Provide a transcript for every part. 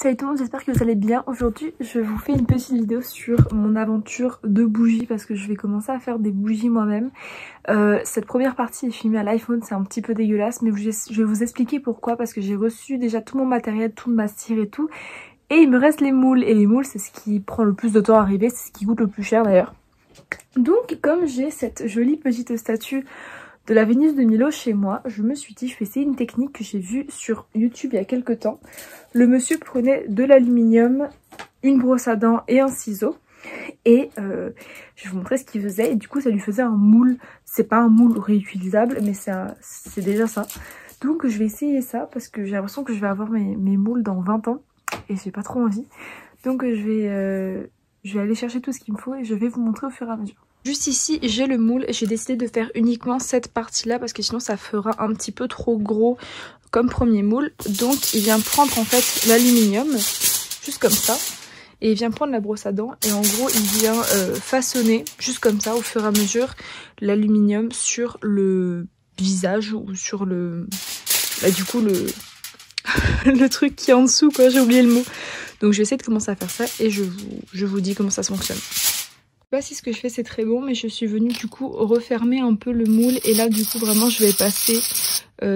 Salut tout le monde, j'espère que vous allez bien. Aujourd'hui je vous fais une petite vidéo sur mon aventure de bougies parce que je vais commencer à faire des bougies moi-même. Cette première partie est filmée à l'iPhone, c'est un petit peu dégueulasse mais je vais vous expliquer pourquoi. Parce que j'ai reçu déjà tout mon matériel, toute ma cire et tout. Et il me reste les moules, et les moules c'est ce qui prend le plus de temps à arriver, c'est ce qui coûte le plus cher d'ailleurs. Donc comme j'ai cette jolie petite statue de la Vénus de Milo chez moi, je me suis dit je vais essayer une technique que j'ai vue sur YouTube il y a quelques temps. Le monsieur prenait de l'aluminium, une brosse à dents et un ciseau. Et je vais vous montrer ce qu'il faisait. Et du coup ça lui faisait un moule. C'est pas un moule réutilisable mais c'est déjà ça. Donc je vais essayer ça parce que j'ai l'impression que je vais avoir mes moules dans 20 ans. Et j'ai pas trop envie. Donc je vais aller chercher tout ce qu'il me faut et je vais vous montrer au fur et à mesure. Juste ici j'ai le moule et j'ai décidé de faire uniquement cette partie là parce que sinon ça fera un petit peu trop gros comme premier moule. Donc il vient prendre en fait l'aluminium juste comme ça et il vient prendre la brosse à dents et en gros il vient façonner juste comme ça au fur et à mesure l'aluminium sur le visage ou sur le du coup le truc qui est en dessous quoi, j'ai oublié le mot. Donc je vais essayer de commencer à faire ça et je vous dis comment ça fonctionne. Je sais pas si ce que je fais c'est très bon mais je suis venue du coup refermer un peu le moule et là du coup vraiment je vais passer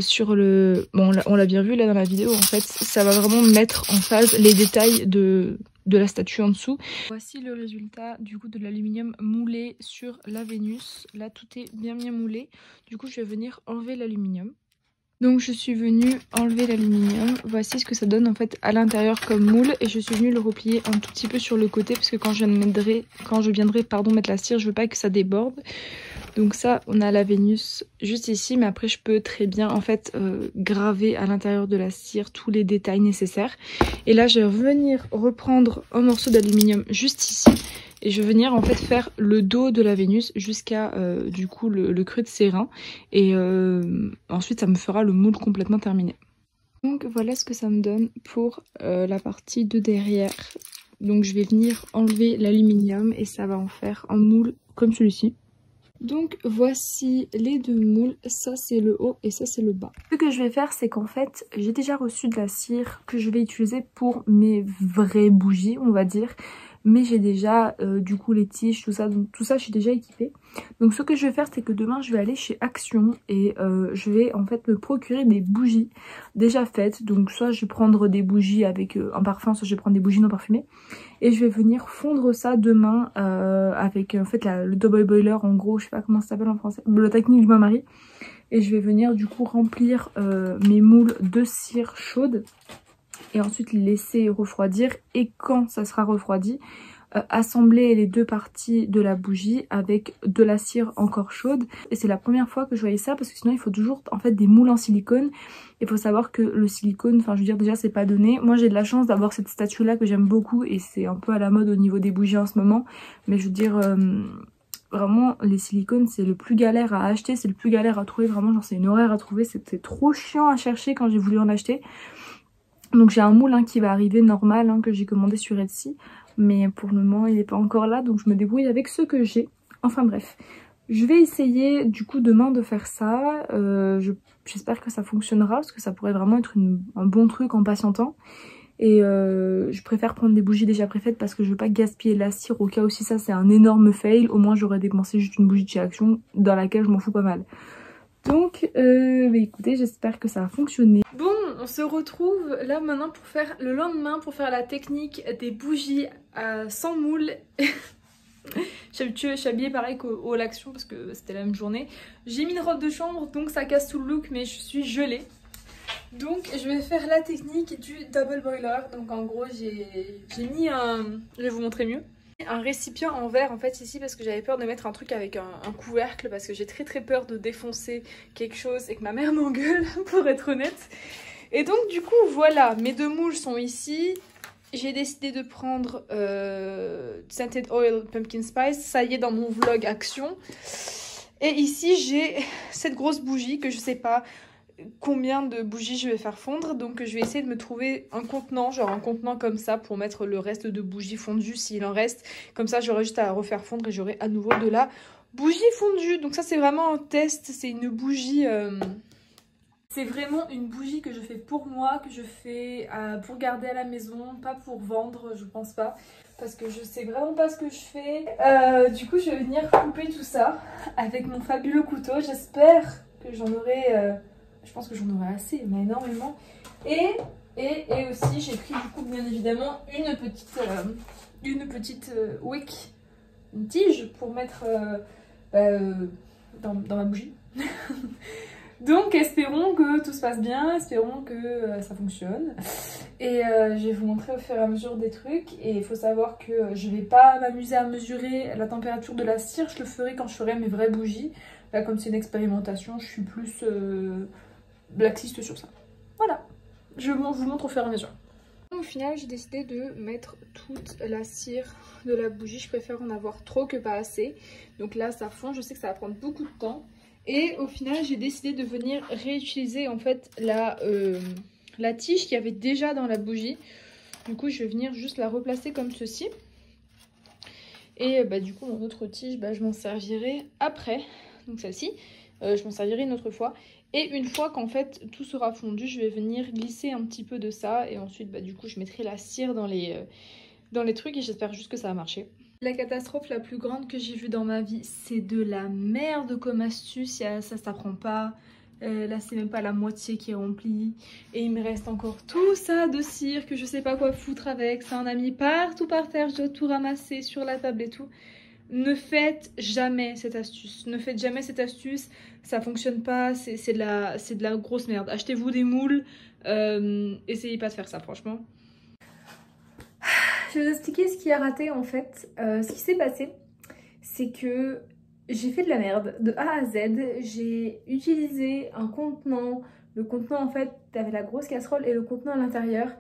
sur le... Bon on l'a bien vu là dans la vidéo en fait, ça va vraiment mettre en phase les détails de la statue en dessous. Voici le résultat du coup de l'aluminium moulé sur la Vénus. Là tout est bien moulé, du coup je vais venir enlever l'aluminium. Donc je suis venue enlever l'aluminium, voici ce que ça donne en fait à l'intérieur comme moule et je suis venue le replier un tout petit peu sur le côté parce que quand je viendrai mettre la cire, je veux pas que ça déborde. Donc ça on a la Vénus juste ici mais après je peux très bien en fait graver à l'intérieur de la cire tous les détails nécessaires. Et là je vais venir reprendre un morceau d'aluminium juste ici. Et je vais venir en fait faire le dos de la Vénus jusqu'à du coup le creux de ses reins. Et ensuite ça me fera le moule complètement terminé. Donc voilà ce que ça me donne pour la partie de derrière. Donc je vais venir enlever l'aluminium et ça va en faire un moule comme celui-ci. Donc voici les deux moules, ça c'est le haut et ça c'est le bas. Ce que je vais faire c'est qu'en fait j'ai déjà reçu de la cire que je vais utiliser pour mes vraies bougies on va dire. Mais j'ai déjà du coup les tiges, tout ça, donc tout ça je suis déjà équipée. Donc ce que je vais faire c'est que demain je vais aller chez Action et je vais en fait me procurer des bougies déjà faites. Donc soit je vais prendre des bougies avec un parfum, soit je vais prendre des bougies non parfumées. Et je vais venir fondre ça demain avec en fait le double boiler en gros, je sais pas comment ça s'appelle en français, la technique du bain-marie. Et je vais venir du coup remplir mes moules de cire chaude. Et ensuite les laisser refroidir et quand ça sera refroidi, assembler les deux parties de la bougie avec de la cire encore chaude. Et c'est la première fois que je voyais ça parce que sinon il faut toujours en fait des moules en silicone. Il faut savoir que le silicone, enfin je veux dire déjà c'est pas donné. Moi j'ai de la chance d'avoir cette statue là que j'aime beaucoup et c'est un peu à la mode au niveau des bougies en ce moment. Mais je veux dire... vraiment les silicones c'est le plus galère à acheter, c'est le plus galère à trouver, vraiment genre c'est une horreur à trouver, c'était trop chiant à chercher quand j'ai voulu en acheter. Donc j'ai un moule qui va arriver normal que j'ai commandé sur Etsy. Mais pour le moment il n'est pas encore là donc je me débrouille avec ce que j'ai. Enfin bref. Je vais essayer du coup demain de faire ça. J'espère que ça fonctionnera parce que ça pourrait vraiment être un bon truc en patientant. Et je préfère prendre des bougies déjà préfaites parce que je veux pas gaspiller la cire au cas où si ça c'est un énorme fail. Au moins j'aurais dépensé juste une bougie de chez Action dans laquelle je m'en fous pas mal. Donc écoutez, j'espère que ça a fonctionné. Bon, on se retrouve là maintenant pour faire le lendemain pour faire la technique des bougies sans moule. Je suis habillée pareil qu'au L'Action parce que c'était la même journée. J'ai mis une robe de chambre donc ça casse tout le look mais je suis gelée. Donc je vais faire la technique du double boiler. Donc en gros j'ai mis je vais vous montrer mieux. Un récipient en verre en fait ici parce que j'avais peur de mettre un truc avec un couvercle parce que j'ai très peur de défoncer quelque chose et que ma mère m'engueule pour être honnête. Et donc du coup voilà, mes deux moules sont ici. J'ai décidé de prendre Scented Oil Pumpkin Spice, ça y est dans mon vlog Action. Et ici j'ai cette grosse bougie que je sais pas combien de bougies je vais faire fondre, donc je vais essayer de me trouver un contenant, genre un contenant comme ça pour mettre le reste de bougies fondues s'il en reste, comme ça j'aurai juste à refaire fondre et j'aurai à nouveau de la bougie fondue. Donc ça c'est vraiment un test, c'est une bougie C'est vraiment une bougie que je fais pour moi, que je fais pour garder à la maison, pas pour vendre, je pense pas. Parce que je sais vraiment pas ce que je fais. Du coup, je vais venir couper tout ça avec mon fabuleux couteau. J'espère que j'en aurai... je pense que j'en aurai assez, mais énormément. Et aussi, j'ai pris du coup, bien évidemment, une petite wick, une tige pour mettre dans ma bougie. Donc espérons que tout se passe bien, espérons que ça fonctionne. Et je vais vous montrer au fur et à mesure des trucs. Et il faut savoir que je vais pas m'amuser à mesurer la température de la cire, je le ferai quand je ferai mes vraies bougies. Là comme c'est une expérimentation, je suis plus laxiste sur ça. Voilà, je vous montre au fur et à mesure. Au final j'ai décidé de mettre toute la cire de la bougie, je préfère en avoir trop que pas assez. Donc là ça fond, je sais que ça va prendre beaucoup de temps. Et au final, j'ai décidé de venir réutiliser en fait la tige qu'il y avait déjà dans la bougie. Du coup, je vais venir juste la replacer comme ceci. Et du coup, mon autre tige, je m'en servirai après. Donc celle-ci, je m'en servirai une autre fois. Et une fois qu'en fait tout sera fondu, je vais venir glisser un petit peu de ça. Et ensuite, du coup, je mettrai la cire dans les trucs et j'espère juste que ça va marcher. La catastrophe la plus grande que j'ai vue dans ma vie, c'est de la merde comme astuce, ça s'apprend pas. Là c'est même pas la moitié qui est remplie. Et il me reste encore tout ça de cire que je sais pas quoi foutre avec. Ça en a mis partout par terre, je dois tout ramasser sur la table et tout. Ne faites jamais cette astuce. Ne faites jamais cette astuce, ça fonctionne pas, c'est de la grosse merde. Achetez-vous des moules, essayez pas de faire ça franchement. Je vais vous expliquer ce qui a raté en fait. Ce qui s'est passé, c'est que j'ai fait de la merde de A à Z. J'ai utilisé un contenant. Le contenant en fait avait la grosse casserole et le contenant à l'intérieur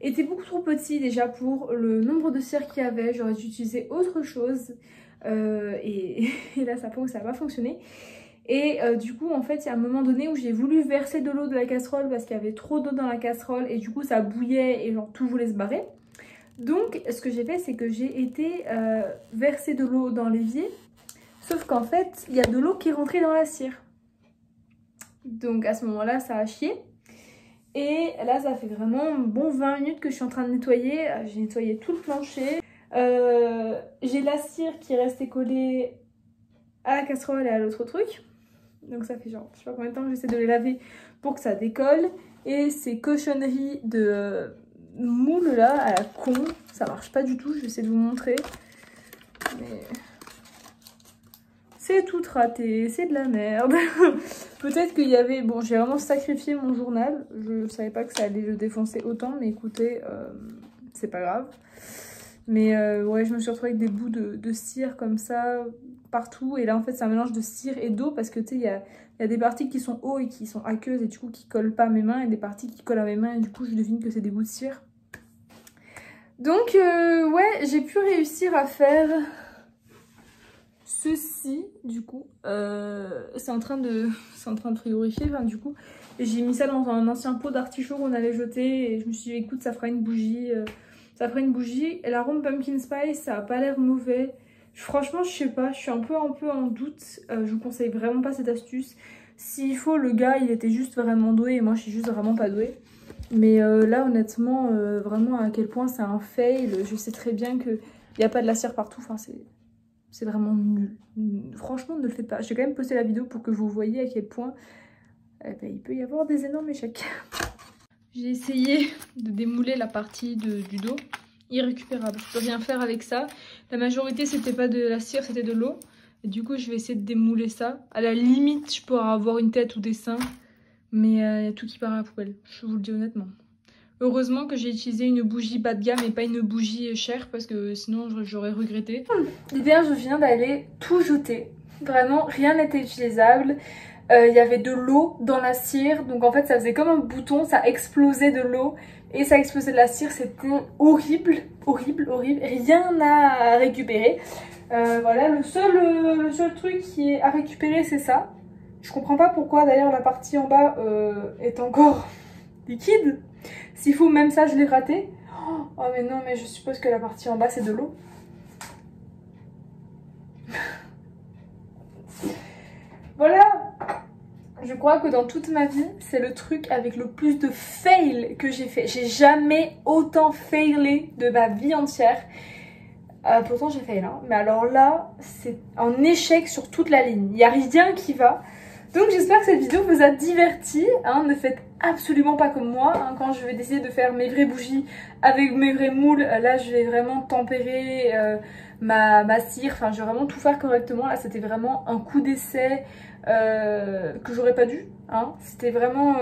était beaucoup trop petit déjà pour le nombre de cire qu'il y avait. J'aurais dû utiliser autre chose et là ça n'a pas fonctionné. Et du coup en fait il y a un moment donné où j'ai voulu verser de l'eau de la casserole parce qu'il y avait trop d'eau dans la casserole et du coup ça bouillait et genre tout voulait se barrer. Donc ce que j'ai fait, c'est que j'ai été verser de l'eau dans l'évier, sauf qu'en fait il y a de l'eau qui est rentrée dans la cire. Donc à ce moment-là ça a chié. Et là ça fait vraiment un bon 20 minutes que je suis en train de nettoyer. J'ai nettoyé tout le plancher. J'ai la cire qui est restée collée à la casserole et à l'autre truc. Donc ça fait genre je sais pas combien de temps que j'essaie de les laver pour que ça décolle. Et ces cochonneries de moule là à la con, ça marche pas du tout, je vais essayer de vous montrer. Mais c'est tout raté, c'est de la merde. Peut-être qu'il y avait... Bon, j'ai vraiment sacrifié mon journal. Je savais pas que ça allait le défoncer autant, mais écoutez, c'est pas grave. Mais ouais, je me suis retrouvée avec des bouts de cire comme ça, partout. Et là, en fait, c'est un mélange de cire et d'eau, parce que, tu sais, il y a des parties qui sont eau et qui sont aqueuses, et du coup, qui collent pas à mes mains, et des parties qui collent à mes mains, et du coup, je devine que c'est des bouts de cire. Donc, ouais, j'ai pu réussir à faire... ceci du coup c'est en train de frigorifier, enfin, du coup j'ai mis ça dans un ancien pot d'artichaut qu'on avait jeté et je me suis dit écoute ça fera une bougie et l'arôme pumpkin spice ça a pas l'air mauvais. Franchement je sais pas, je suis un peu en doute. Je vous conseille vraiment pas cette astuce. S'il faut, le gars il était juste vraiment doué et moi je suis juste vraiment pas douée. Mais là honnêtement vraiment à quel point c'est un fail. Je sais très bien qu'il n'y a pas de la cire partout, enfin c'est vraiment nul. Franchement, ne le faites pas. J'ai quand même posté la vidéo pour que vous voyez à quel point il peut y avoir des énormes échecs. J'ai essayé de démouler la partie du dos. Irrécupérable. Je peux rien faire avec ça. La majorité, c'était pas de la cire, c'était de l'eau. Et du coup, je vais essayer de démouler ça. À la limite, je pourrais avoir une tête ou des seins. Mais il y a tout qui part à la poubelle. Je vous le dis honnêtement. Heureusement que j'ai utilisé une bougie bas de gamme et pas une bougie chère parce que sinon j'aurais regretté. Eh bien je viens d'aller tout jeter. Vraiment rien n'était utilisable. Il y avait de l'eau dans la cire. Donc en fait ça faisait comme un bouton, ça explosait de l'eau et ça explosait de la cire. C'était horrible, horrible, horrible. Rien à récupérer. Voilà, le seul truc qui est à récupérer c'est ça. Je comprends pas pourquoi d'ailleurs la partie en bas est encore liquide. S'il faut, même ça, je l'ai raté. Oh, mais non, mais je suppose que la partie en bas, c'est de l'eau. Voilà. Je crois que dans toute ma vie, c'est le truc avec le plus de fail que j'ai fait. J'ai jamais autant failé de ma vie entière. Pourtant j'ai fail, hein. Mais alors là, c'est un échec sur toute la ligne. Il n'y a rien qui va. Donc j'espère que cette vidéo vous a diverti. Hein. Ne faites absolument pas comme moi. Hein. Quand je vais décider de faire mes vraies bougies avec mes vrais moules, là je vais vraiment tempérer ma cire. Enfin, je vais vraiment tout faire correctement. Là, c'était vraiment un coup d'essai que j'aurais pas dû. Hein. C'était vraiment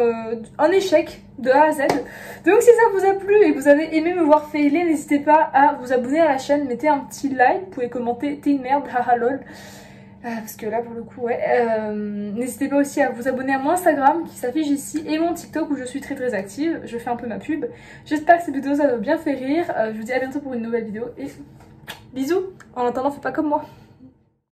un échec de A à Z. Donc si ça vous a plu et que vous avez aimé me voir failer, n'hésitez pas à vous abonner à la chaîne. Mettez un petit like. Vous pouvez commenter t'es une merde, haha lol. Parce que là pour le coup ouais, n'hésitez pas aussi à vous abonner à mon Instagram qui s'affiche ici et mon TikTok où je suis très active, je fais un peu ma pub. J'espère que cette vidéo ça va bien fait rire, je vous dis à bientôt pour une nouvelle vidéo et bisous. En attendant, faites pas comme moi.